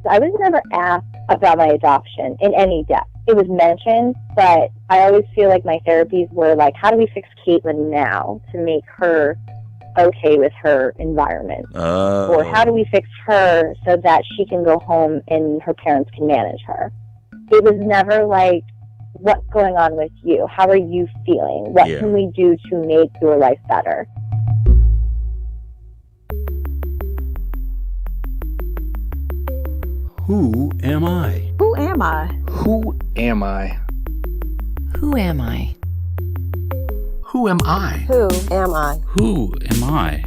I was never asked about my adoption in any depth. It was mentioned, but I always feel like my therapies were like, how do we fix Katelyn now to make her okay with her environment? Or how do we fix her so that she can go home and her parents can manage her? It was never like, what's going on with you? How are you feeling? What can we do to make your life better? Who am I? Who am I? Who am I? Who am I? Who am I? Who am I? Who am I?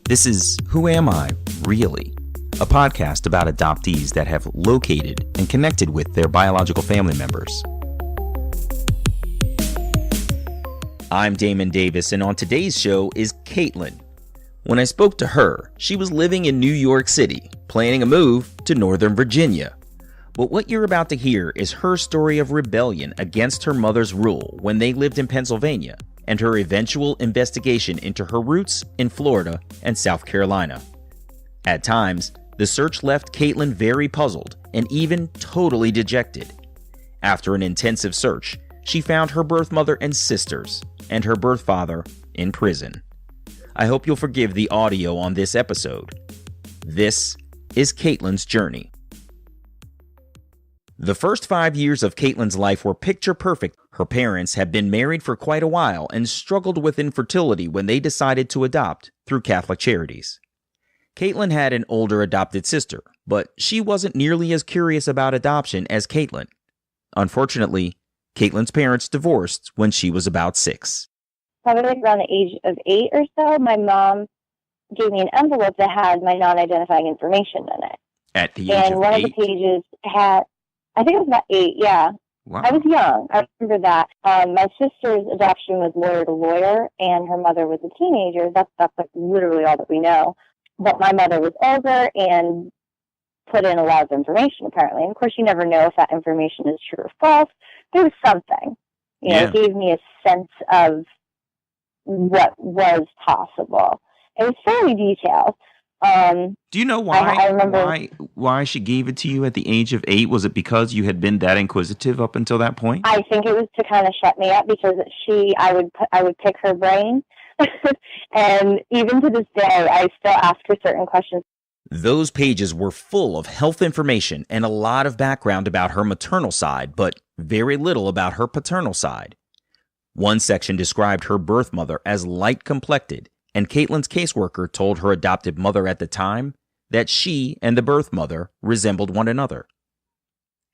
This is Who Am I, Really? A podcast about adoptees that have located and connected with their biological family members. I'm Damon Davis, and on today's show is Katelyn. When I spoke to her, she was living in New York City, planning a move to Northern Virginia. But what you're about to hear is her story of rebellion against her mother's rule when they lived in Pennsylvania, and her eventual investigation into her roots in Florida and South Carolina. At times, the search left Katelyn very puzzled and even totally dejected. After an intensive search, she found her birth mother and sisters, and her birth father in prison. I hope you'll forgive the audio on this episode. This is Katelyn's journey. The first 5 years of Katelyn's life were picture perfect. Her parents had been married for quite a while and struggled with infertility when they decided to adopt through Catholic Charities. Katelyn had an older adopted sister, but she wasn't nearly as curious about adoption as Katelyn. Unfortunately, Katelyn's parents divorced when she was about 6. Probably like around the age of 8 or so, my mom gave me an envelope that had my non-identifying information in it. At the age of 8? And one of the pages had, I think it was about 8, yeah. Wow. I was young. I remember that. My sister's adoption was lawyer to lawyer, and her mother was a teenager. That's like literally all that we know. But my mother was older and put in a lot of information, apparently. And of course, you never know if that information is true or false. There was something. You know, it gave me a sense of what was possible. It was fairly detailed. Do you know why? I remember why she gave it to you at the age of 8? Was it because you had been that inquisitive up until that point? I think it was to kind of shut me up because I would pick her brain, and even to this day, I still ask her certain questions. Those pages were full of health information and a lot of background about her maternal side, but very little about her paternal side. One section described her birth mother as light-complected, and Katelyn's caseworker told her adopted mother at the time that she and the birth mother resembled one another.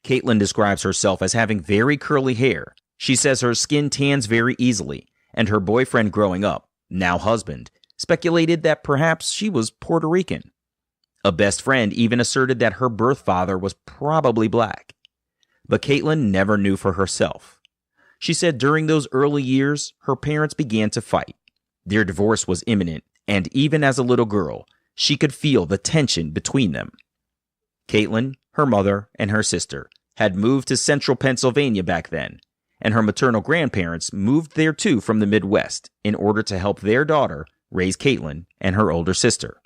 Katelyn describes herself as having very curly hair. She says her skin tans very easily, and her boyfriend growing up, now husband, speculated that perhaps she was Puerto Rican. A best friend even asserted that her birth father was probably black. But Katelyn never knew for herself. She said during those early years, her parents began to fight. Their divorce was imminent, and even as a little girl, she could feel the tension between them. Katelyn, her mother, and her sister had moved to central Pennsylvania back then, and her maternal grandparents moved there too from the Midwest in order to help their daughter raise Katelyn and her older sister.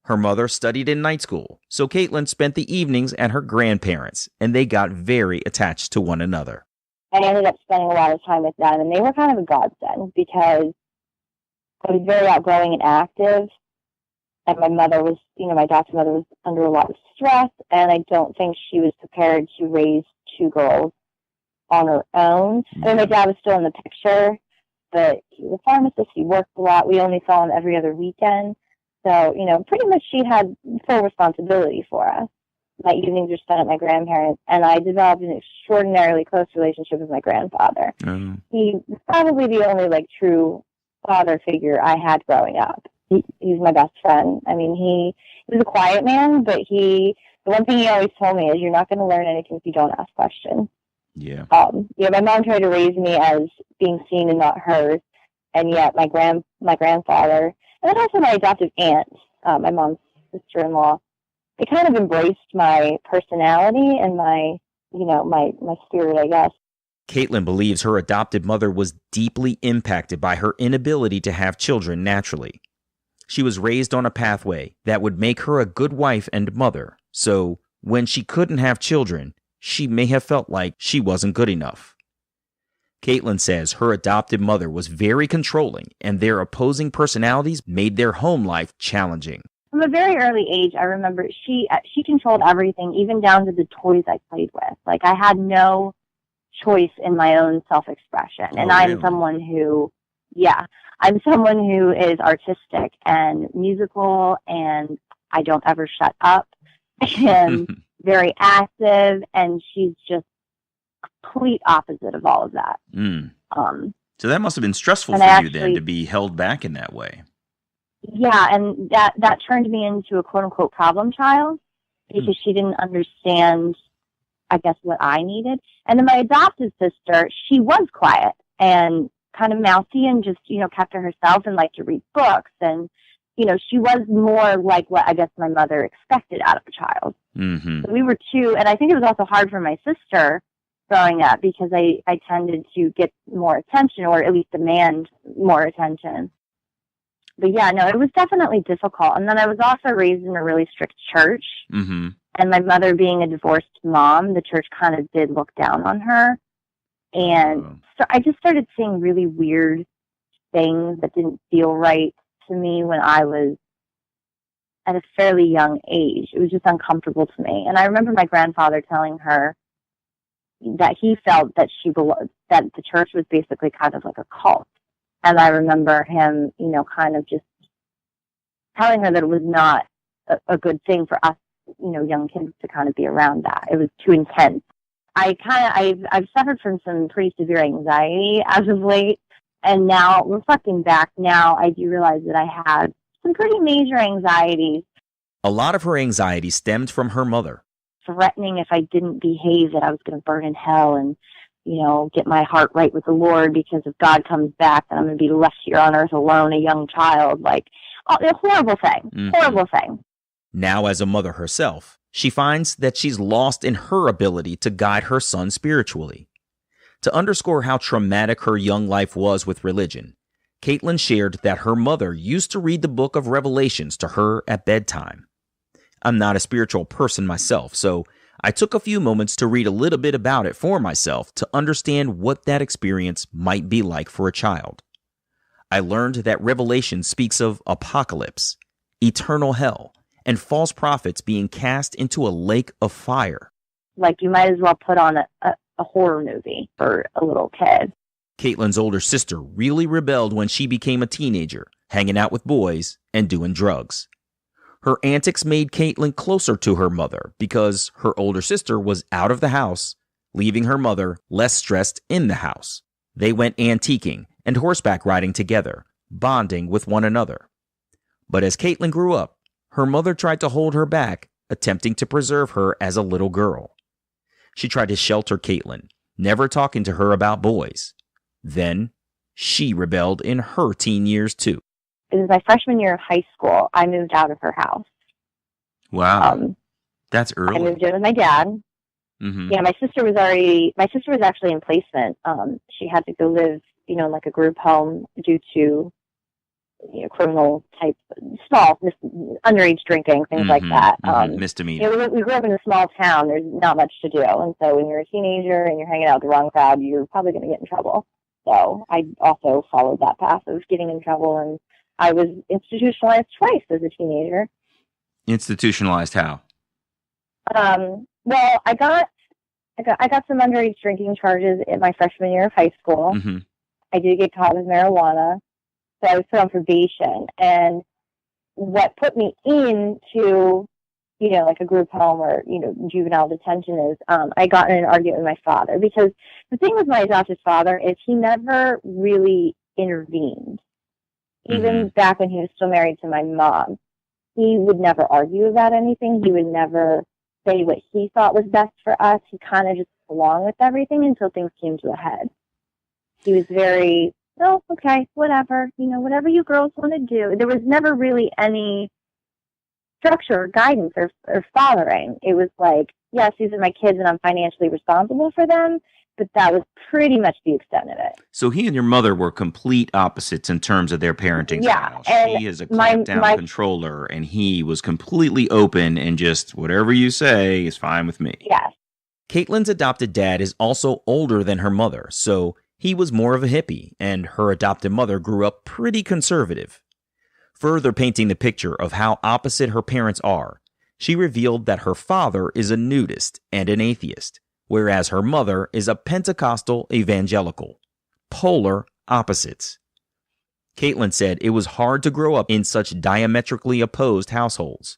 Her mother studied in night school, so Katelyn spent the evenings at her grandparents', and they got very attached to one another. I ended up spending a lot of time with them, and they were kind of a godsend because I was very outgoing and active, and my mother was, my adopted mother was under a lot of stress, and I don't think she was prepared to raise 2 girls on her own. I mean, my dad was still in the picture, but he was a pharmacist, he worked a lot, we only saw him every other weekend, so, pretty much she had full responsibility for us. My evenings were spent at my grandparents', and I developed an extraordinarily close relationship with my grandfather. He was probably the only, true father figure I had growing up. He's my best friend. I mean, he was a quiet man, but the one thing he always told me is you're not going to learn anything if you don't ask questions. Yeah. My mom tried to raise me as being seen and not heard, and yet my grandfather, and then also my adoptive aunt, my mom's sister-in-law, they kind of embraced my personality and my spirit, I guess. Katelyn believes her adopted mother was deeply impacted by her inability to have children naturally. She was raised on a pathway that would make her a good wife and mother, so When she couldn't have children, she may have felt like she wasn't good enough. Katelyn says her adopted mother was very controlling, and their opposing personalities made their home life challenging. From a very early age, I remember she controlled everything, even down to the toys I played with. Like, I had no choice in my own self-expression. And I'm really? someone who, I'm someone who is artistic and musical, and I don't ever shut up, and very active, and she's just complete opposite of all of that. So that must have been stressful for you then, to be held back in that way. Yeah, and that turned me into a quote-unquote problem child, because she didn't understand, I guess, what I needed. And then my adopted sister, she was quiet and kind of mouthy and just, kept to herself and liked to read books. And, she was more like what I guess my mother expected out of a child. Mm-hmm. So we were two, and I think it was also hard for my sister growing up because I tended to get more attention, or at least demand more attention. But yeah, no, it was definitely difficult. And then I was also raised in a really strict church. Mm-hmm. And my mother being a divorced mom, the church kind of did look down on her. And so I just started seeing really weird things that didn't feel right to me when I was at a fairly young age. It was just uncomfortable to me. And I remember my grandfather telling her that he felt that that the church was basically kind of like a cult. And I remember him, kind of just telling her that it was not a good thing for us, young kids to kind of be around that. It was too intense. I've suffered from some pretty severe anxiety as of late. And now, reflecting back now, I do realize that I had some pretty major anxieties. A lot of her anxiety stemmed from her mother. Threatening if I didn't behave that I was going to burn in hell and, get my heart right with the Lord, because if God comes back, then I'm going to be left here on earth alone, a young child. Like, a horrible thing. Mm-hmm. Horrible thing. Now, as a mother herself, she finds that she's lost in her ability to guide her son spiritually. To underscore how traumatic her young life was with religion, Katelyn shared that her mother used to read the book of Revelations to her at bedtime. I'm not a spiritual person myself, so I took a few moments to read a little bit about it for myself to understand what that experience might be like for a child. I learned that Revelation speaks of apocalypse, eternal hell, and false prophets being cast into a lake of fire. Like, you might as well put on a horror movie for a little kid. Katelyn's older sister really rebelled when she became a teenager, hanging out with boys and doing drugs. Her antics made Katelyn closer to her mother because her older sister was out of the house, leaving her mother less stressed in the house. They went antiquing and horseback riding together, bonding with one another. But as Katelyn grew up, her mother tried to hold her back, attempting to preserve her as a little girl. She tried to shelter Katelyn, never talking to her about boys. Then, she rebelled in her teen years too. It was my freshman year of high school. I moved out of her house. Wow. That's early. I moved in with my dad. Mm-hmm. Yeah, my sister was actually in placement. She had to go live, in like a group home due to, criminal type, small, underage drinking, things like that. Misdemeanor. We grew up in a small town. There's not much to do. And so when you're a teenager and you're hanging out with the wrong crowd, you're probably going to get in trouble. So I also followed that path of getting in trouble, and I was institutionalized twice as a teenager. Institutionalized how? Well, I got some underage drinking charges in my freshman year of high school. Mm-hmm. I did get caught with marijuana, so I was put on probation. And what put me into, like a group home or, juvenile detention is I got in an argument with my father. Because the thing with my adopted father is he never really intervened. Even back when he was still married to my mom, he would never argue about anything. He would never say what he thought was best for us. He kind of just went along with everything until things came to a head. He was very, okay, whatever, whatever you girls want to do. There was never really any structure or guidance or fathering. It was like, yes, these are my kids and I'm financially responsible for them, but that was pretty much the extent of it. So he and your mother were complete opposites in terms of their parenting Yeah, style. and She is a clampdown controller, and he was completely open and just whatever you say is fine with me. Yes. Katelyn's adopted dad is also older than her mother, so he was more of a hippie, and her adopted mother grew up pretty conservative. Further painting the picture of how opposite her parents are, she revealed that her father is a nudist and an atheist, whereas her mother is a Pentecostal evangelical. Polar opposites. Katelyn said it was hard to grow up in such diametrically opposed households.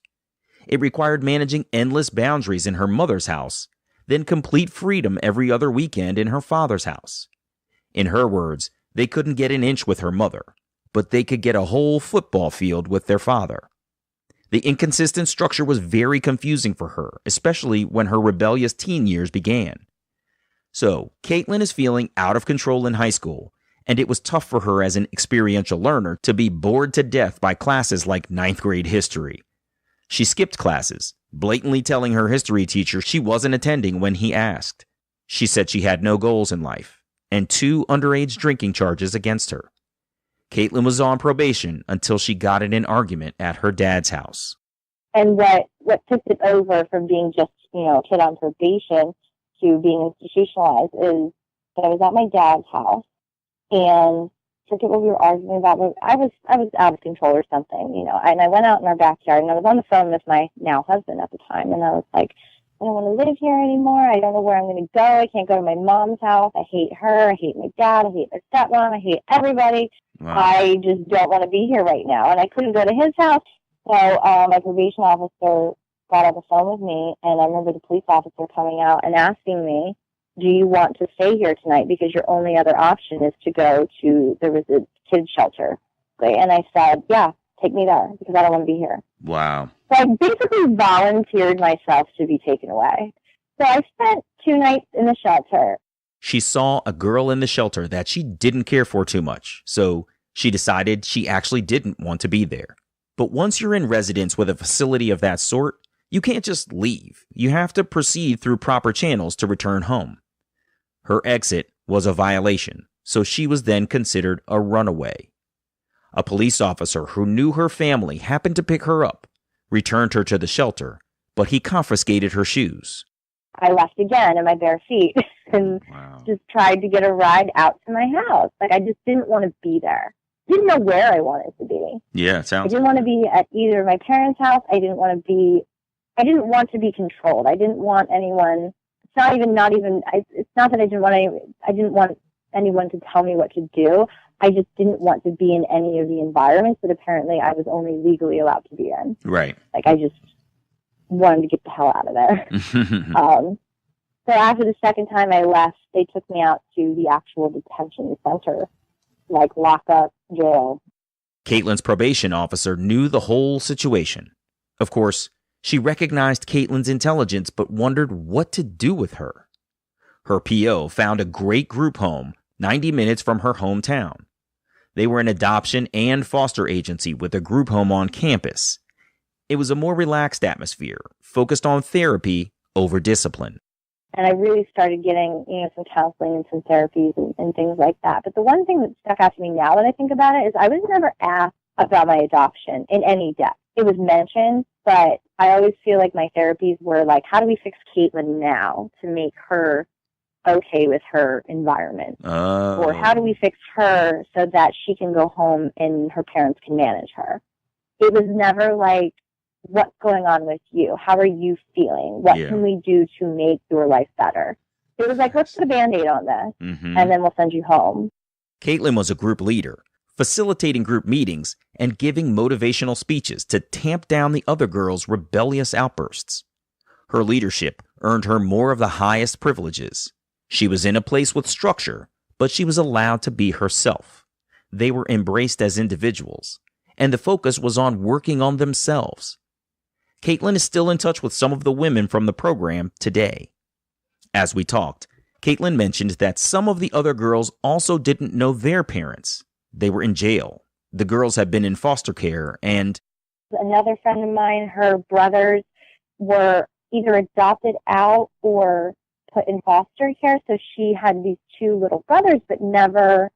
It required managing endless boundaries in her mother's house, then complete freedom every other weekend in her father's house. In her words, they couldn't get an inch with her mother, but they could get a whole football field with their father. The inconsistent structure was very confusing for her, especially when her rebellious teen years began. So, Katelyn is feeling out of control in high school, and it was tough for her as an experiential learner to be bored to death by classes like 9th grade history. She skipped classes, blatantly telling her history teacher she wasn't attending when he asked. She said she had no goals in life, and 2 underage drinking charges against her. Katelyn was on probation until she got in an argument at her dad's house. And what tipped it over from being just, a kid on probation to being institutionalized is that I was at my dad's house, and I forget what we were arguing about, but I was out of control or something, and I went out in our backyard, and I was on the phone with my now husband at the time, and I was like, I don't want to live here anymore. I don't know where I'm going to go. I can't go to my mom's house. I hate her. I hate my dad. I hate my stepmom. I hate everybody. Wow. I just don't want to be here right now. And I couldn't go to his house. So my probation officer got on the phone with me, and I remember the police officer coming out and asking me, do you want to stay here tonight? Because your only other option is to go to, there was a kids shelter. And I said, yeah, take me there because I don't want to be here. Wow. So I basically volunteered myself to be taken away. So I spent 2 nights in the shelter. She saw a girl in the shelter that she didn't care for too much, so she decided she actually didn't want to be there. But once you're in residence with a facility of that sort, you can't just leave. You have to proceed through proper channels to return home. Her exit was a violation, so she was then considered a runaway. A police officer who knew her family happened to pick her up, returned her to the shelter, but he confiscated her shoes. I left again in my bare feet and just tried to get a ride out to my house. I just didn't want to be there. Didn't know where I wanted to be. Yeah, it sounds. I didn't want to be at either my parents' house. I didn't want to be controlled. I didn't want anyone. It's not that I didn't want anyone to tell me what to do. I just didn't want to be in any of the environments that apparently I was only legally allowed to be in. Right. I just wanted to get the hell out of there. So after the second time I left, they took me out to the actual detention center, lockup, jail. Katelyn's probation officer knew the whole situation. Of course, she recognized Katelyn's intelligence but wondered what to do with her. Her PO found a great group home 90 minutes from her hometown. They were an adoption and foster agency with a group home on campus. It was a more relaxed atmosphere, focused on therapy over discipline. And I really started getting, some counseling and some therapies and things like that. But the one thing that stuck out to me now that I think about it is I was never asked about my adoption in any depth. It was mentioned, but I always feel like my therapies were how do we fix Katelyn now to make her okay with her environment? Or how do we fix her so that she can go home and her parents can manage her? It was never what's going on with you? How are you feeling? What can we do to make your life better? It was let's put a Band-Aid on this, and then we'll send you home. Katelyn was a group leader, facilitating group meetings and giving motivational speeches to tamp down the other girls' rebellious outbursts. Her leadership earned her more of the highest privileges. She was in a place with structure, but she was allowed to be herself. They were embraced as individuals, and the focus was on working on themselves. Katelyn is still in touch with some of the women from the program today. As we talked, Katelyn mentioned that some of the other girls also didn't know their parents. They were in jail. The girls had been in foster care, and another friend of mine, her brothers were either adopted out or put in foster care, so she had these two little brothers, but never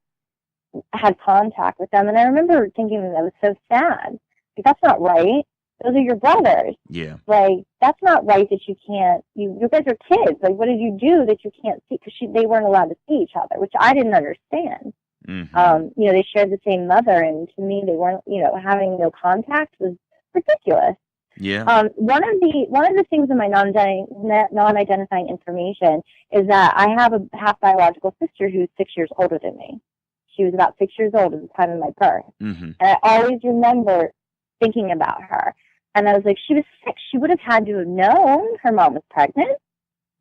had contact with them. And I remember thinking that was so sad. Like, that's not right. Those are your brothers. Yeah. Like, that's not right that you can't, you guys are kids. Like, what did you do that you can't see? Because they weren't allowed to see each other, which I didn't understand. Mm-hmm. You know, they shared the same mother, and to me, they weren't, you know, having no contact was ridiculous. Yeah. One of the things in my non-identifying information is that I have a half biological sister who's 6 years older than me. She was about 6 years old at the time of my birth. Mm-hmm. And I always remember thinking about her. And I was like, she was sick. She would have had to have known her mom was pregnant.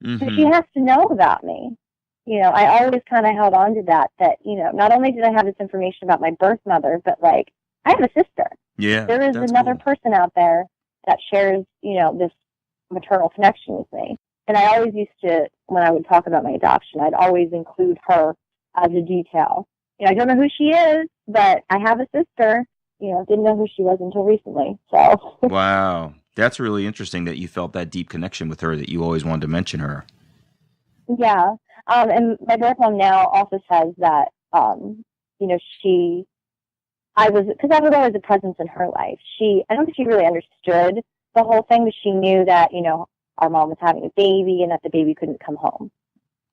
Mm-hmm. So she has to know about me. You know, I always kind of held on to that, you know, not only did I have this information about my birth mother, but, like, I have a sister. Yeah. There is another person out there that shares, you know, this maternal connection with me. And I always used to, when I would talk about my adoption, I'd always include her as a detail. You know, I don't know who she is, but I have a sister. You know, didn't know who she was until recently. So. Wow. That's really interesting that you felt that deep connection with her, that you always wanted to mention her. Yeah. And my birth mom now also says that, you know, because I was always a presence in her life. I don't think she really understood the whole thing, but she knew that, you know, our mom was having a baby and that the baby couldn't come home.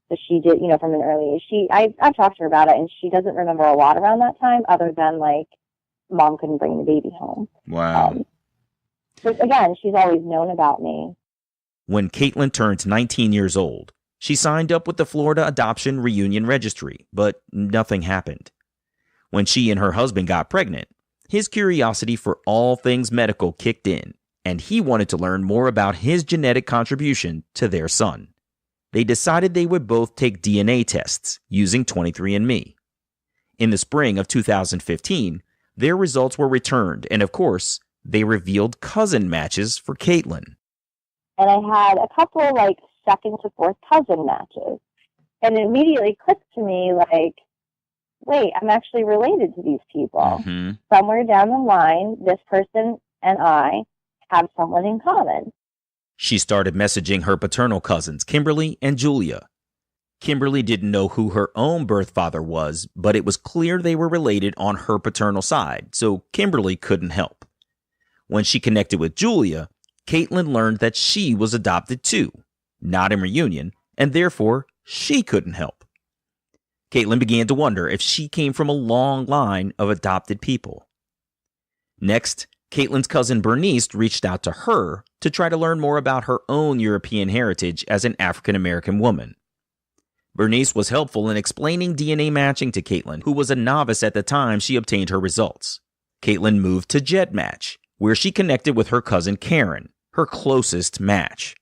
So she did, you know, from an early age. I've talked to her about it, and she doesn't remember a lot around that time other than, like, mom couldn't bring the baby home. Wow. But again, she's always known about me. When Katelyn turned 19 years old, she signed up with the Florida Adoption Reunion Registry, but nothing happened. When she and her husband got pregnant, his curiosity for all things medical kicked in, and he wanted to learn more about his genetic contribution to their son. They decided they would both take DNA tests using 23andMe. In the spring of 2015, their results were returned, and of course, they revealed cousin matches for Katelyn. And I had a couple, like, second to fourth cousin matches. And it immediately clicked to me, like, wait, I'm actually related to these people. Mm-hmm. Somewhere down the line, this person and I have someone in common. She started messaging her paternal cousins, Kimberly and Julia. Kimberly didn't know who her own birth father was, but it was clear they were related on her paternal side, so Kimberly couldn't help. When she connected with Julia, Katelyn learned that she was adopted too, not in reunion, and therefore she couldn't help. Katelyn began to wonder if she came from a long line of adopted people. Next, Katelyn's cousin Bernice reached out to her to try to learn more about her own European heritage as an African-American woman. Bernice was helpful in explaining DNA matching to Katelyn, who was a novice at the time she obtained her results. Katelyn moved to JetMatch, where she connected with her cousin Karen, her closest match.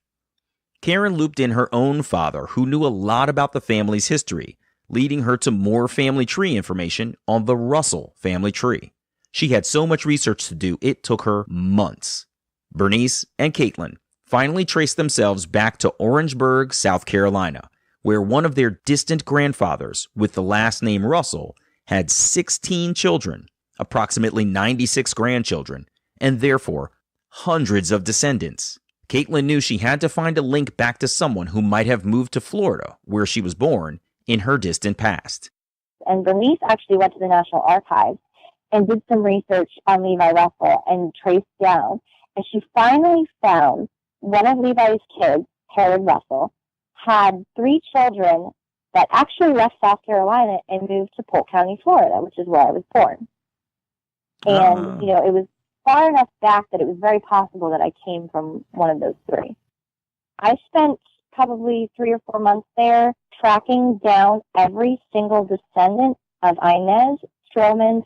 Karen looped in her own father, who knew a lot about the family's history, leading her to more family tree information on the Russell family tree. She had so much research to do, it took her months. Bernice and Katelyn finally traced themselves back to Orangeburg, South Carolina, where one of their distant grandfathers, with the last name Russell, had 16 children, approximately 96 grandchildren, and therefore hundreds of descendants. Katelyn knew she had to find a link back to someone who might have moved to Florida, where she was born, in her distant past. And Bernice actually went to the National Archives and did some research on Levi Russell and traced down. And she finally found one of Levi's kids, Harold Russell, had 3 children that actually left South Carolina and moved to Polk County, Florida, which is where I was born. And, you know, it was far enough back that it was very possible that I came from one of those 3. I spent probably 3 or 4 months there tracking down every single descendant of Inez, Stroman,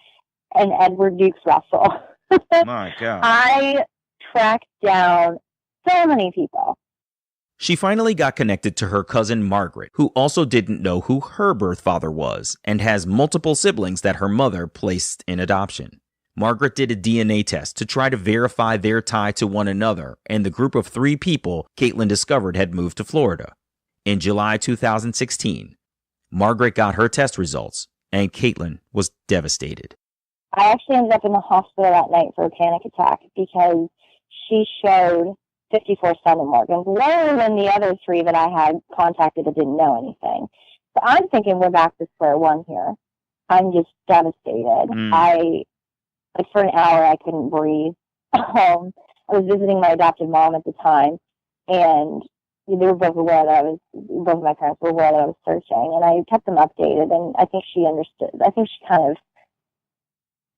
and Edward Dukes Russell. My God. I tracked down so many people. She finally got connected to her cousin Margaret, who also didn't know who her birth father was and has multiple siblings that her mother placed in adoption. Margaret did a DNA test to try to verify their tie to one another, and the group of 3 people Katelyn discovered had moved to Florida. In July 2016, Margaret got her test results, and Katelyn was devastated. I actually ended up in the hospital that night for a panic attack because she showed 54 son-in-law Morgans, lower than the other three that I had contacted that didn't know anything. So I'm thinking we're back to square one here. I'm just devastated. Like for an hour, I couldn't breathe. I was visiting my adopted mom at the time, and they were both aware that both of my parents were aware that I was searching, and I kept them updated, and I think she understood. I think she kind of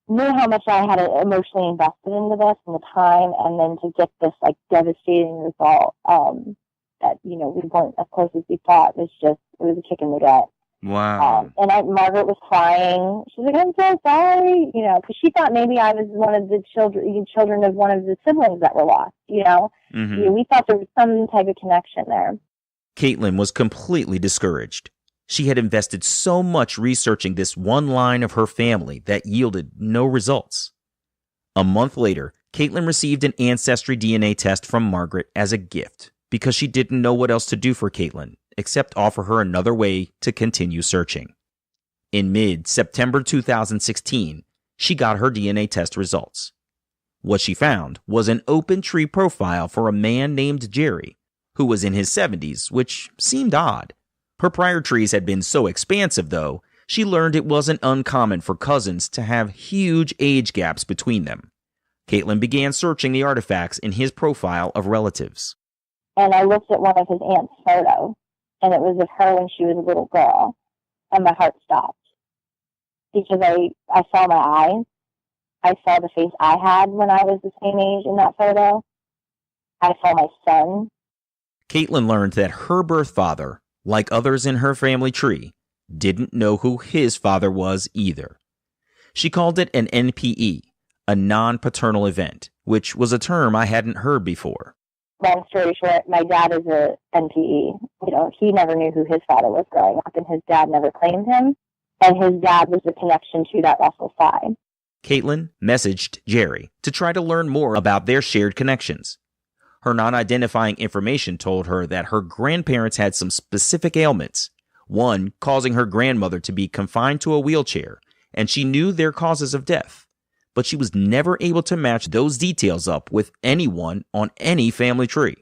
knew how much I had emotionally invested into this and the time, and then to get this like devastating result that, we weren't as close as we thought, it was a kick in the gut. Wow. And Margaret was crying. She was like, I'm so sorry, because she thought maybe I was one of the children of one of the siblings that were lost, Mm-hmm. We thought there was some type of connection there. Katelyn was completely discouraged. She had invested so much researching this one line of her family that yielded no results. A month later, Katelyn received an ancestry DNA test from Margaret as a gift because she didn't know what else to do for Katelyn except offer her another way to continue searching. In mid-September 2016, she got her DNA test results. What she found was an open tree profile for a man named Jerry, who was in his 70s, which seemed odd. Her prior trees had been so expansive, though, she learned it wasn't uncommon for cousins to have huge age gaps between them. Katelyn began searching the artifacts in his profile of relatives. And I looked at one of his aunt's photos, and it was of her when she was a little girl, and my heart stopped. Because I saw my eyes. I saw the face I had when I was the same age in that photo. I saw my son. Katelyn learned that her birth father, like others in her family tree, didn't know who his father was either. She called it an NPE, a non-paternal event, which was a term I hadn't heard before. Long story short, my dad is a NPE. He never knew who his father was growing up, and his dad never claimed him. And his dad was the connection to that Russell side. Katelyn messaged Jerry to try to learn more about their shared connections. Her non-identifying information told her that her grandparents had some specific ailments, one causing her grandmother to be confined to a wheelchair, and she knew their causes of death. But she was never able to match those details up with anyone on any family tree.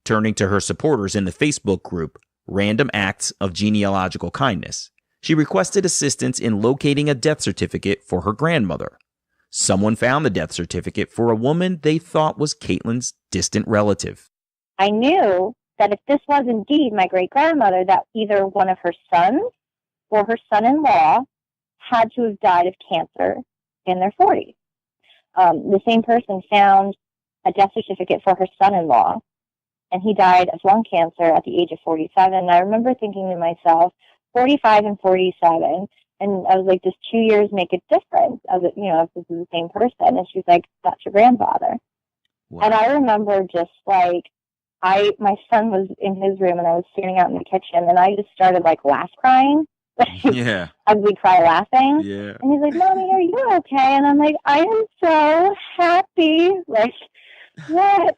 Turning to her supporters in the Facebook group, Random Acts of Genealogical Kindness, she requested assistance in locating a death certificate for her grandmother. Someone found the death certificate for a woman they thought was Katelyn's distant relative. I knew that if this was indeed my great-grandmother, that either one of her sons or her son-in-law had to have died of cancer in their 40s. The same person found a death certificate for her son-in-law, and he died of lung cancer at the age of 47. And I remember thinking to myself, 45 and 47, and I was like, does 2 years make a difference? If this is the same person? And she's like, that's your grandfather. Wow. And I remember just like, my son was in his room, and I was standing out in the kitchen, and I just started like laugh crying. Yeah. Ugly cry laughing. Yeah. And he's like, Mommy, are you okay? And I'm like, I am so happy. Like, what?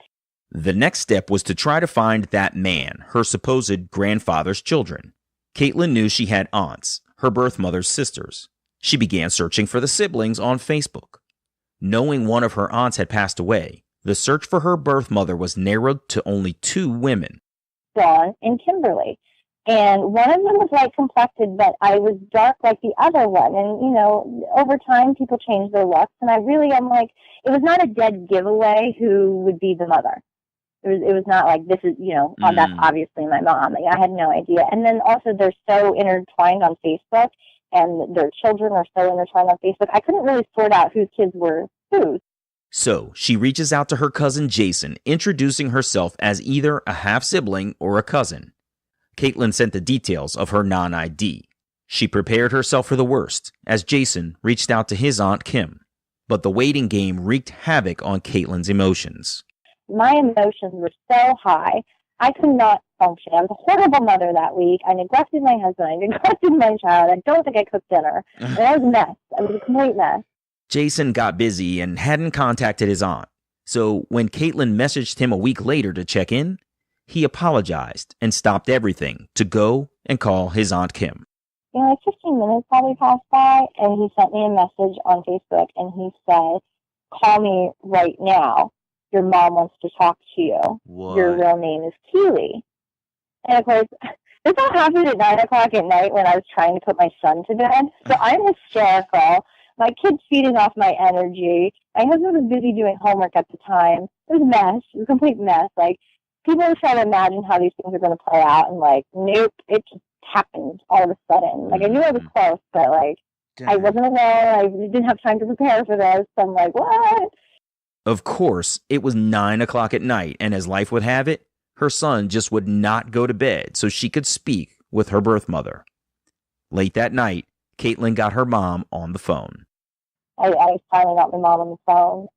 The next step was to try to find that man, her supposed grandfather's children. Katelyn knew she had aunts, her birth mother's sisters. She began searching for the siblings on Facebook. Knowing one of her aunts had passed away, the search for her birth mother was narrowed to only 2 women. Dawn and Kimberly. And one of them was light complected, but I was dark like the other one. And, over time, people change their looks. And I really am like, it was not a dead giveaway who would be the mother. It was not like, this is, that's obviously my mom. I had no idea. And then also they're so intertwined on Facebook, and their children are so intertwined on Facebook. I couldn't really sort out whose kids were whose. So she reaches out to her cousin Jason, introducing herself as either a half-sibling or a cousin. Katelyn sent the details of her non-ID. She prepared herself for the worst as Jason reached out to his Aunt Kim. But the waiting game wreaked havoc on Katelyn's emotions. My emotions were so high, I could not function. I was a horrible mother that week. I neglected my husband. I neglected my child. I don't think I cooked dinner. And I was a mess. I was a complete mess. Jason got busy and hadn't contacted his aunt. So when Katelyn messaged him a week later to check in, he apologized and stopped everything to go and call his Aunt Kim. 15 minutes probably passed by, and he sent me a message on Facebook, and he said, call me right now. your mom wants to talk to you. What? Your real name is Keely. And of course, this all happened at 9 o'clock at night when I was trying to put my son to bed. So I'm hysterical. My kid's feeding off my energy. My husband was busy doing homework at the time. It was a mess. It was a complete mess. Like, people are trying to imagine how these things are going to play out. And, like, nope, it just happened all of a sudden. Like, I knew I was close, but, like, I wasn't alone. I didn't have time to prepare for this. So I'm like, what? Of course, it was 9 o'clock at night, and as life would have it, her son just would not go to bed so she could speak with her birth mother. Late that night, Katelyn got her mom on the phone. I finally got my mom on the phone,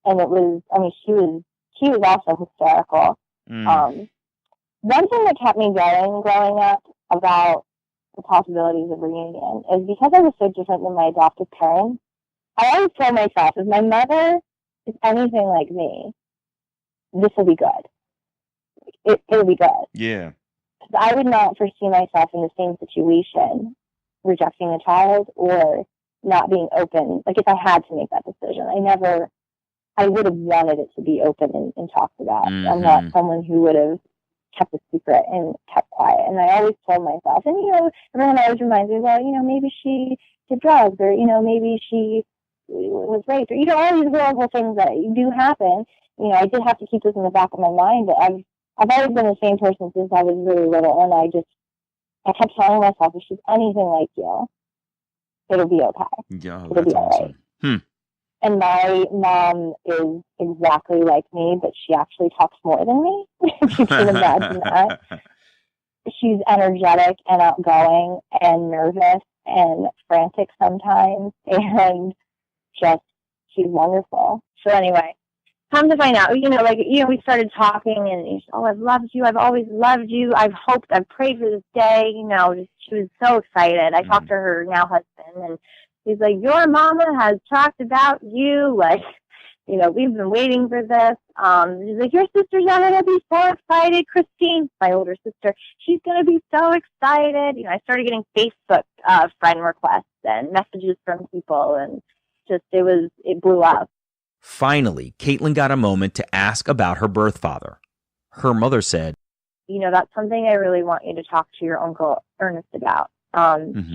and it was, I mean, she was also hysterical. One thing that kept me going growing up about the possibilities of reunion is because I was so different than my adoptive parents, I always told myself, if my mother is anything like me, this will be good. It'll be good. Yeah. I would not foresee myself in the same situation, rejecting a child or not being open. Like, if I had to make that decision, I would have wanted it to be open and talked about. Mm-hmm. I'm not someone who would have kept a secret and kept quiet. And I always told myself, and, everyone always reminds me, well, maybe she did drugs, or, maybe she was raped, or, all these horrible things that do happen. I did have to keep this in the back of my mind, but I've always been the same person since I was really little, and I kept telling myself, if she's anything like you, it'll be okay. Yeah, it'll be awesome. Right. And my mom is exactly like me, but she actually talks more than me. If you can imagine that. She's energetic and outgoing and nervous and frantic sometimes, and she's wonderful. So anyway, come to find out, we started talking, and she said, I've loved you. I've always loved you. I've prayed for this day. She was so excited. I talked to her now husband, and he's like, your mama has talked about you. Like, we've been waiting for this. He's like, your sister's going to be so excited. Christine, my older sister, she's going to be so excited. I started getting Facebook friend requests and messages from people, and it blew up. Finally, Katelyn got a moment to ask about her birth father. Her mother said, that's something I really want you to talk to your uncle Ernest about.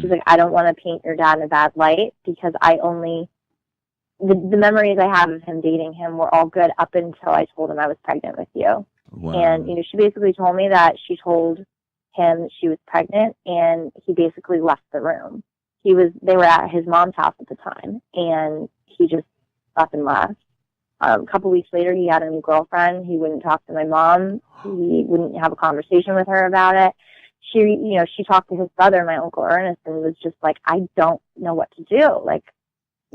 She's like, I don't want to paint your dad in a bad light, because the memories I have of him dating him were all good up until I told him I was pregnant with you. Wow. And, she basically told me that she told him that she was pregnant, and he basically left the room. They were at his mom's house at the time, and he just up and left. A couple weeks later, he had a new girlfriend. He wouldn't talk to my mom. He wouldn't have a conversation with her about it. She talked to his brother, my Uncle Ernest, and was just like, I don't know what to do. Like,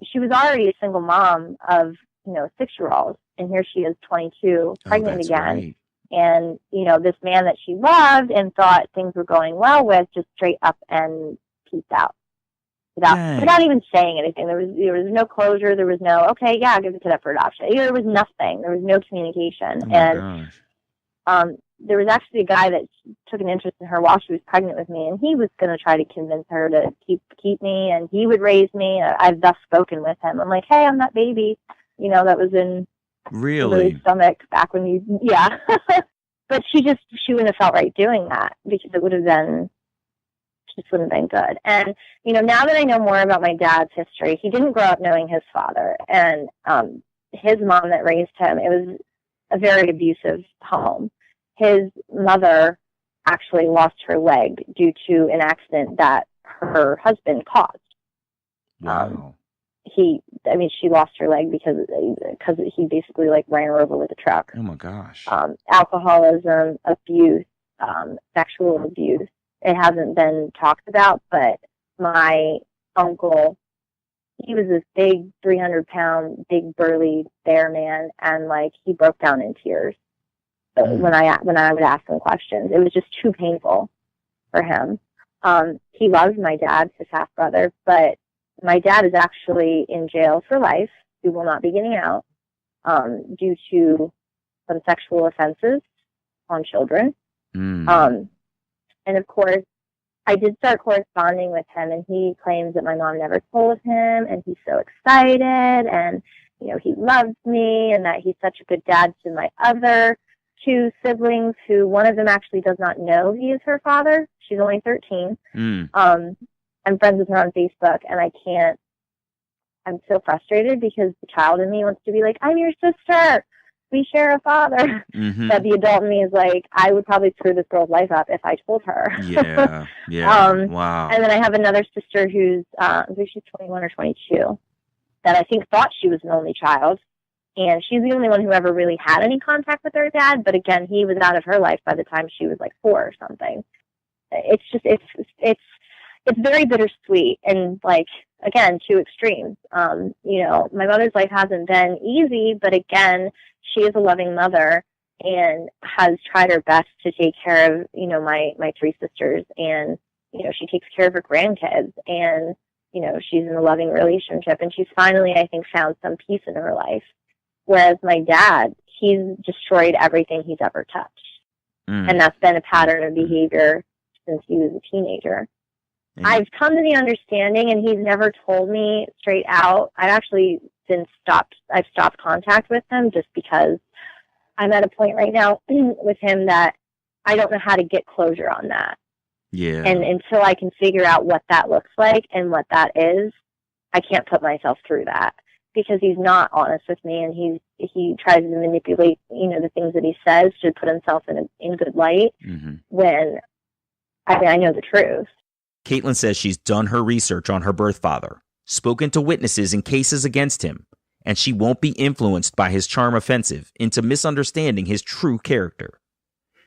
she was already a single mom of, 6-year-olds, and here she is, 22, pregnant again. Right. And, this man that she loved and thought things were going well with just straight up and peaced out. Without even saying anything. There was no closure. There was no, okay, yeah, I'll give the kid up for adoption. There was nothing. There was no communication. There was actually a guy that took an interest in her while she was pregnant with me, and he was going to try to convince her to keep me, and he would raise me. I've thus spoken with him. I'm like, hey, I'm that baby, that was in really stomach back when yeah. But she wouldn't have felt right doing that, because it would have been, just wouldn't have been good. And, now that I know more about my dad's history, he didn't grow up knowing his father, and his mom that raised him, it was a very abusive home. His mother actually lost her leg due to an accident that her husband caused. Wow. She lost her leg because he basically ran her over with a truck. Oh my gosh. Alcoholism, abuse, sexual abuse. It hasn't been talked about, but my uncle, he was this big 300-pound, big burly bear man, and he broke down in tears when I would ask him questions. It was just too painful for him. He loves my dad, his half brother, but my dad is actually in jail for life. He will not be getting out due to some sexual offenses on children. And of course, I did start corresponding with him, and he claims that my mom never told him, and he's so excited. And, he loves me and that he's such a good dad to my other two siblings, who one of them actually does not know he is her father. She's only 13. I'm friends with her on Facebook, and I'm so frustrated because the child in me wants to be like, I'm your sister. We share a father. But the adult in me is like, I would probably screw this girl's life up if I told her. Yeah. Wow. And then I have another sister who's, I think she's 21 or 22, that I think thought she was an only child. And she's the only one who ever really had any contact with her dad. But again, he was out of her life by the time she was like 4 or something. It's just, it's very bittersweet, and like, again, two extremes. My mother's life hasn't been easy, but again, she is a loving mother and has tried her best to take care of, my 3 sisters, and, she takes care of her grandkids, and, she's in a loving relationship, and she's finally, I think, found some peace in her life. Whereas my dad, he's destroyed everything he's ever touched. And that's been a pattern of behavior since he was a teenager. I've come to the understanding, and he's never told me straight out. I've stopped contact with him just because I'm at a point right now with him that I don't know how to get closure on that. Yeah. And until I can figure out what that looks like and what that is, I can't put myself through that, because he's not honest with me, and he tries to manipulate, the things that he says to put himself in good light when I know the truth. Katelyn says she's done her research on her birth father, spoken to witnesses in cases against him, and she won't be influenced by his charm offensive into misunderstanding his true character.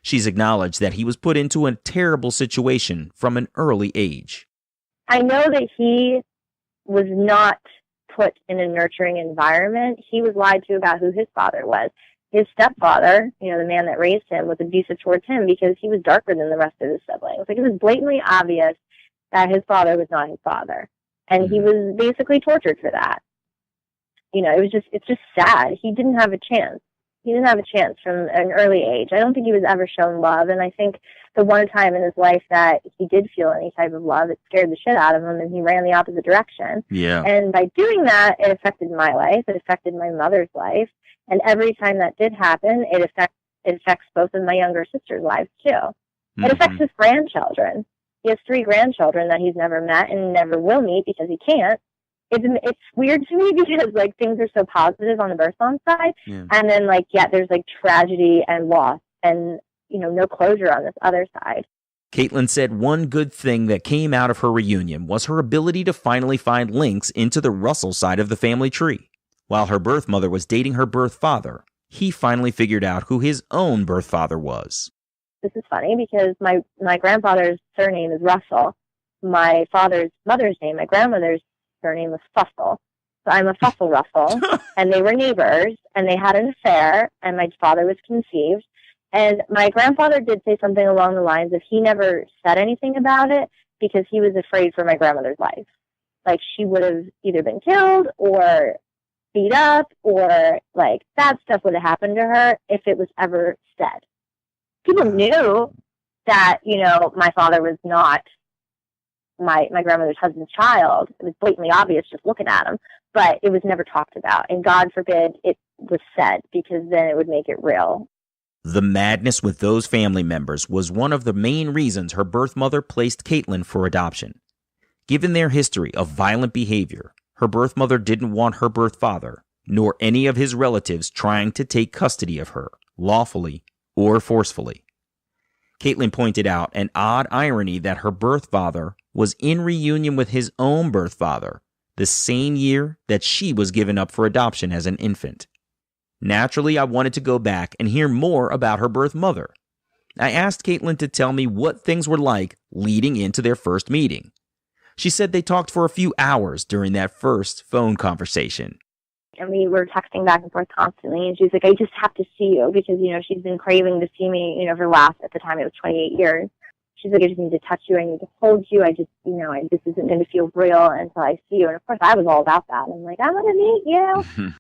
She's acknowledged that he was put into a terrible situation from an early age. I know that he was not put in a nurturing environment. He was lied to about who his father was. His stepfather, the man that raised him, was abusive towards him because he was darker than the rest of his siblings. Like, it was blatantly obvious that his father was not his father. And he was basically tortured for that. It's just sad. He didn't have a chance. He didn't have a chance from an early age. I don't think he was ever shown love. And I think the one time in his life that he did feel any type of love, it scared the shit out of him, and he ran the opposite direction. Yeah. And by doing that, it affected my life. It affected my mother's life. And every time that did happen, it affects both of my younger sisters' lives, too. It affects his grandchildren. He has 3 grandchildren that he's never met and never will meet because he can't. It's weird to me because, like, things are so positive on the birth mom side, and then, like, there's, like, tragedy and loss and, no closure on this other side. Katelyn said one good thing that came out of her reunion was her ability to finally find links into the Russell side of the family tree. While her birth mother was dating her birth father, he finally figured out who his own birth father was. This is funny because my grandfather's surname is Russell. My father's mother's name, my grandmother's surname was Fussell. So I'm a Fussell Russell, and they were neighbors, and they had an affair, and my father was conceived. And my grandfather did say something along the lines of he never said anything about it because he was afraid for my grandmother's life. Like, she would have either been killed or beat up, or, like, bad stuff would have happened to her if it was ever said. People knew that, my father was not my grandmother's husband's child. It was blatantly obvious just looking at him, but it was never talked about. And God forbid it was said, because then it would make it real. The madness with those family members was one of the main reasons her birth mother placed Katelyn for adoption. Given their history of violent behavior, her birth mother didn't want her birth father, nor any of his relatives, trying to take custody of her, lawfully or forcefully. Katelyn pointed out an odd irony that her birth father was in reunion with his own birth father the same year that she was given up for adoption as an infant. Naturally, I wanted to go back and hear more about her birth mother. I asked Katelyn to tell me what things were like leading into their first meeting. She said they talked for a few hours during that first phone conversation. And we were texting back and forth constantly, and she's like, I just have to see you because, she's been craving to see me, for the last, at the time it was 28 years. She's like, I just need to touch you, I need to hold you, I just, this isn't going to feel real until I see you. And of course, I was all about that. I'm like, I want to meet you.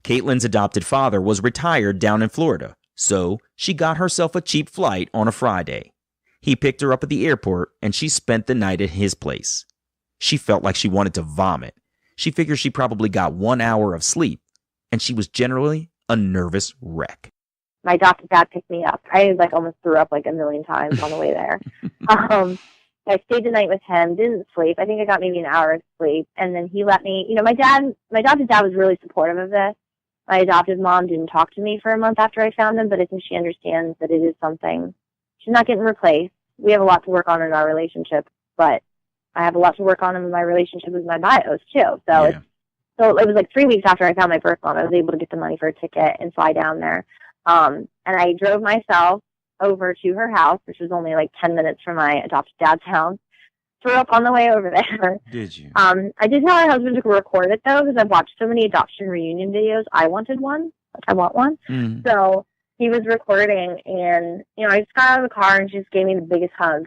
Katelyn's adopted father was retired down in Florida, so she got herself a cheap flight on a Friday. He picked her up at the airport, and she spent the night at his place. She felt like she wanted to vomit. She figured she probably got 1 hour of sleep, and she was generally a nervous wreck. My adopted dad picked me up. I almost threw up a million times on the way there. I stayed the night with him, didn't sleep. I think I got maybe an hour of sleep. And then he let me, my adopted dad was really supportive of this. My adopted mom didn't talk to me for a month after I found him, but I think she understands that it is something. She's not getting replaced. We have a lot to work on in our relationship, but I have a lot to work on in my relationship with my bios too. So it was 3 weeks after I found my birth mom, I was able to get the money for a ticket and fly down there. And I drove myself over to her house, which was only 10 minutes from my adopted dad's house. Threw up on the way over there. Did you? I did tell my husband to record it, though, because I've watched so many adoption reunion videos. I wanted one. I want one. Mm. So he was recording, and, I just got out of the car, and she just gave me the biggest hug.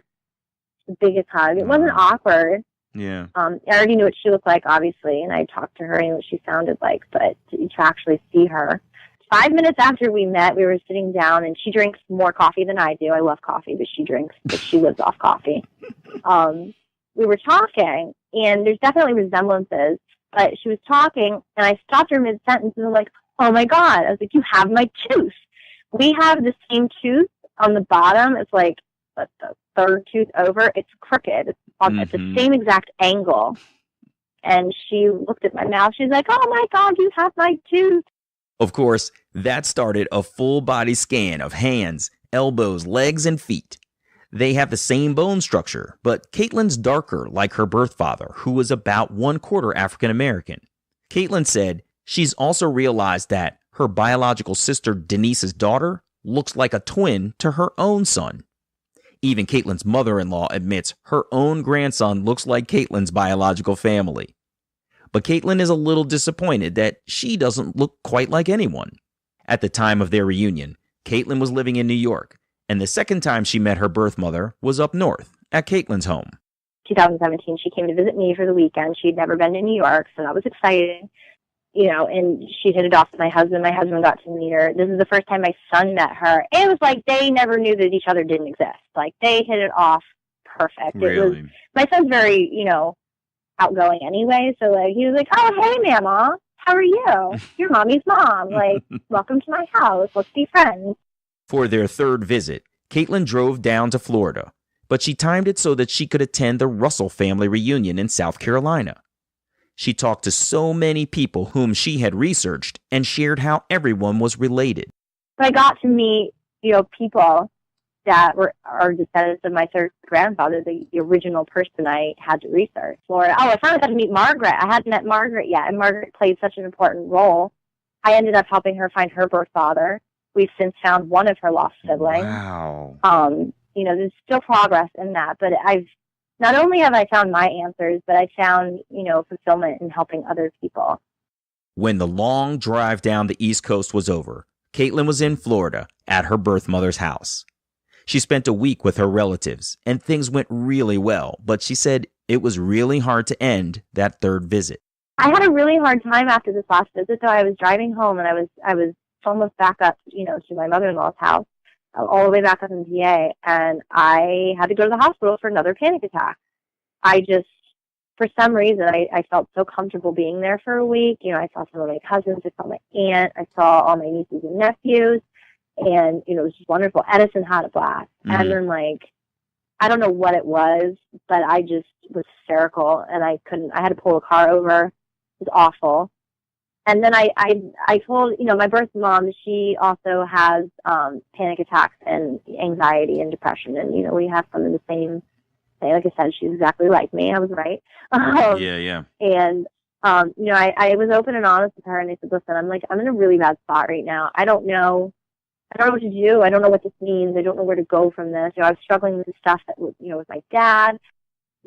The biggest hug. It wasn't awkward. Yeah. I already knew what she looked like, obviously, and I talked to her, I knew what she sounded like, but to actually see her. 5 minutes after we met, we were sitting down, and she drinks more coffee than I do. I love coffee, but she lives off coffee. We were talking, and there's definitely resemblances, but she was talking, and I stopped her mid-sentence, and I'm like, oh my God. I was like, you have my tooth. We have the same tooth on the bottom. It's the third tooth over. It's crooked. It's at the same exact angle. And she looked at my mouth. She's like, oh my God, you have my tooth. Of course, that started a full body scan of hands, elbows, legs, and feet. They have the same bone structure, but Katelyn's darker like her birth father, who was about 1/4 African American. Katelyn said she's also realized that her biological sister Denise's daughter looks like a twin to her own son. Even Katelyn's mother-in-law admits her own grandson looks like Katelyn's biological family. But Katelyn is a little disappointed that she doesn't look quite like anyone. At the time of their reunion, Katelyn was living in New York, and the second time she met her birth mother was up north at Katelyn's home. 2017, she came to visit me for the weekend. She'd never been to New York, so that was exciting. And she had adopted my husband. My husband got to meet her. This is the first time my son met her. It was they never knew that each other didn't exist. They hit it off perfect. Really? My son's very, outgoing anyway. So he was like, oh, hey, Mama, how are you? Your mommy's mom. Welcome to my house. Let's be friends. For their third visit, Katelyn drove down to Florida, but she timed it so that she could attend the Russell family reunion in South Carolina. She talked to so many people whom she had researched and shared how everyone was related. I got to meet, people that are descendants of my third grandfather, the original person I had to research. Florida. Oh, I finally got to meet Margaret. I hadn't met Margaret yet, and Margaret played such an important role. I ended up helping her find her birth father. We've since found one of her lost siblings. Wow. There's still progress in that, but not only have I found my answers, but I found, fulfillment in helping other people. When the long drive down the East Coast was over, Katelyn was in Florida at her birth mother's house. She spent a week with her relatives, and things went really well, but she said it was really hard to end that third visit. I had a really hard time after this last visit, though. I was driving home, and I was almost back up, to my mother-in-law's house, all the way back up in PA, and I had to go to the hospital for another panic attack. For some reason, I felt so comfortable being there for a week. I saw some of my cousins, I saw my aunt, I saw all my nieces and nephews, and, it was just wonderful. Edison had a blast. Mm-hmm. And then, I don't know what it was, but I just was hysterical, and I had to pull a car over. It was awful. And then I told, my birth mom, she also has panic attacks and anxiety and depression. And, we have some of the same thing. Like I said, she's exactly like me. I was right. Yeah. And, I was open and honest with her, and I said, listen, I'm in a really bad spot right now. I don't know what to do. I don't know what this means. I don't know where to go from this. I was struggling with the stuff that, with my dad.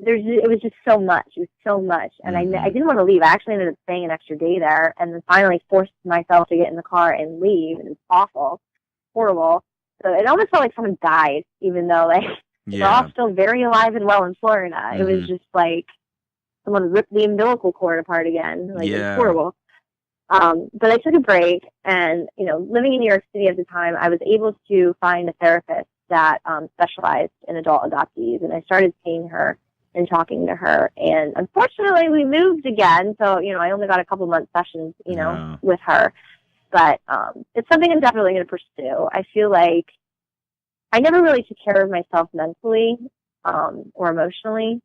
It was just so much. It was so much. And I didn't want to leave. I actually ended up staying an extra day there, and then finally forced myself to get in the car and leave. And it was awful, horrible. So it almost felt like someone died, even though they're all still very alive and well in Florida. Mm-hmm. It was just someone ripped the umbilical cord apart again. It was horrible. But I took a break, and, living in New York City at the time, I was able to find a therapist that specialized in adult adoptees, and I started seeing her and talking to her. And unfortunately, we moved again. So, I only got a couple months sessions, with her. But it's something I'm definitely going to pursue. I feel like I never really took care of myself mentally or emotionally.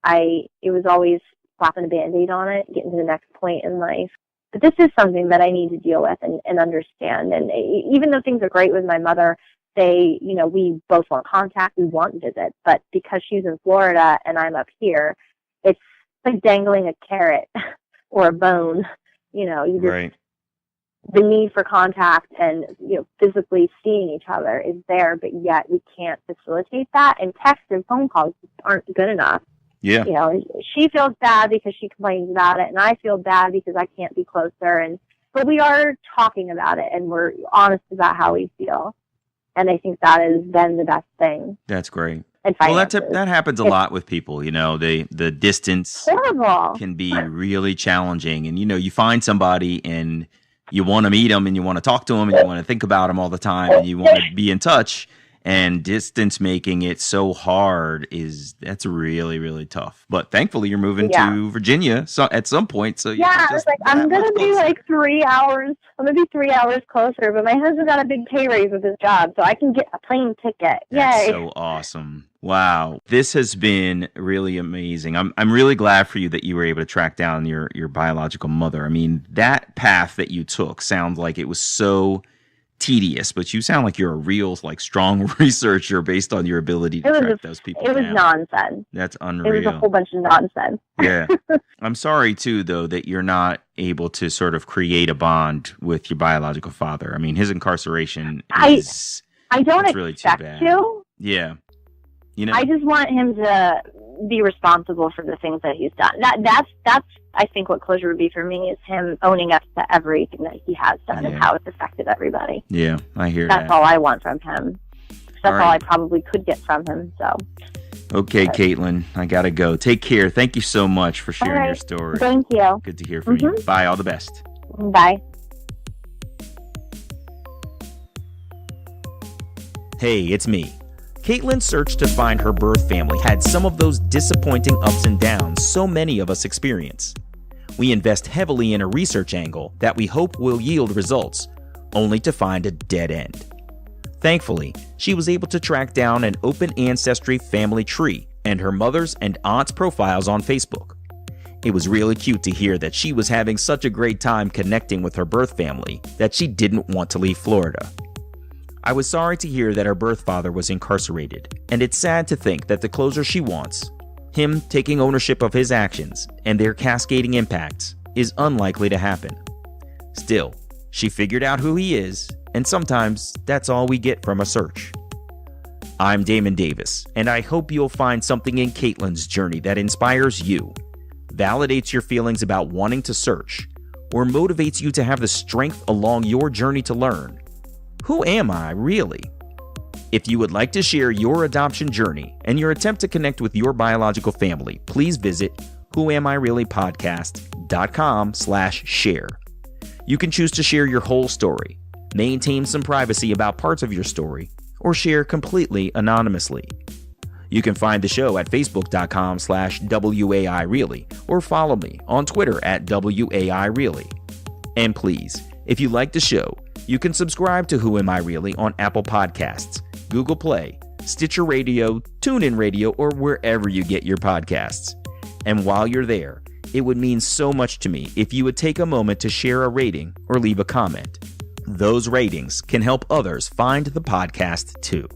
It was always slapping a Band-Aid on it, getting to the next point in life. But this is something that I need to deal with and understand. And even though things are great with my mother, we both want contact, we want visits. But because she's in Florida and I'm up here, it's like dangling a carrot or a bone. Right. The need for contact and physically seeing each other is there, but yet we can't facilitate that. And text and phone calls aren't good enough. Yeah. She feels bad because she complains about it, and I feel bad because I can't be closer. But we are talking about it, and we're honest about how we feel. And I think that is then the best thing. That's great. And well, that happens a lot with people. The distance horrible. Can be really challenging, and you find somebody and you want to meet them and you want to talk to them and you want to think about them all the time and you want to be in touch. And distance making it so hard that's really, really tough. But thankfully, you're moving to Virginia at some point. So I was like, I'm going to be like 3 hours. I'm going to be 3 hours closer. But my husband got a big pay raise with his job, so I can get a plane ticket. That's Yay! So awesome! Wow, this has been really amazing. I'm really glad for you that you were able to track down your biological mother. I mean, that path that you took sounds like it was so tedious, but you sound like you're a real strong researcher based on your ability to track those people down. It was nonsense. That's unreal. It was a whole bunch of nonsense. Yeah. I'm sorry too though that you're not able to sort of create a bond with your biological father. I mean, his incarceration is I don't really expect too bad. to. Yeah. I just want him to be responsible for the things that he's done. That's I think what closure would be for me is him owning up to everything that he has done and how it's affected everybody. Yeah, I hear that. That's all I want from him. That's all I probably could get from him. So. Okay, Katelyn, I gotta go. Take care. Thank you so much for sharing your story. Thank you. Good to hear from you. Bye. All the best. Bye. Hey, it's me. Katelyn's search to find her birth family had some of those disappointing ups and downs so many of us experience. We invest heavily in a research angle that we hope will yield results, only to find a dead end. Thankfully, she was able to track down an open ancestry family tree and her mother's and aunt's profiles on Facebook. It was really cute to hear that she was having such a great time connecting with her birth family that she didn't want to leave Florida. I was sorry to hear that her birth father was incarcerated, and it's sad to think that the closure she wants, him taking ownership of his actions and their cascading impacts, is unlikely to happen. Still, she figured out who he is, and sometimes that's all we get from a search. I'm Damon Davis, and I hope you'll find something in Katelyn's journey that inspires you, validates your feelings about wanting to search, or motivates you to have the strength along your journey to learn. Who am I, really? If you would like to share your adoption journey and your attempt to connect with your biological family, please visit whoamireallypodcast.com/share. You can choose to share your whole story, maintain some privacy about parts of your story, or share completely anonymously. You can find the show at facebook.com/WAIReally or follow me on Twitter at WAIReally. And please, if you like the show, you can subscribe to Who Am I Really on Apple Podcasts, Google Play, Stitcher Radio, TuneIn Radio, or wherever you get your podcasts. And while you're there, it would mean so much to me if you would take a moment to share a rating or leave a comment. Those ratings can help others find the podcast too.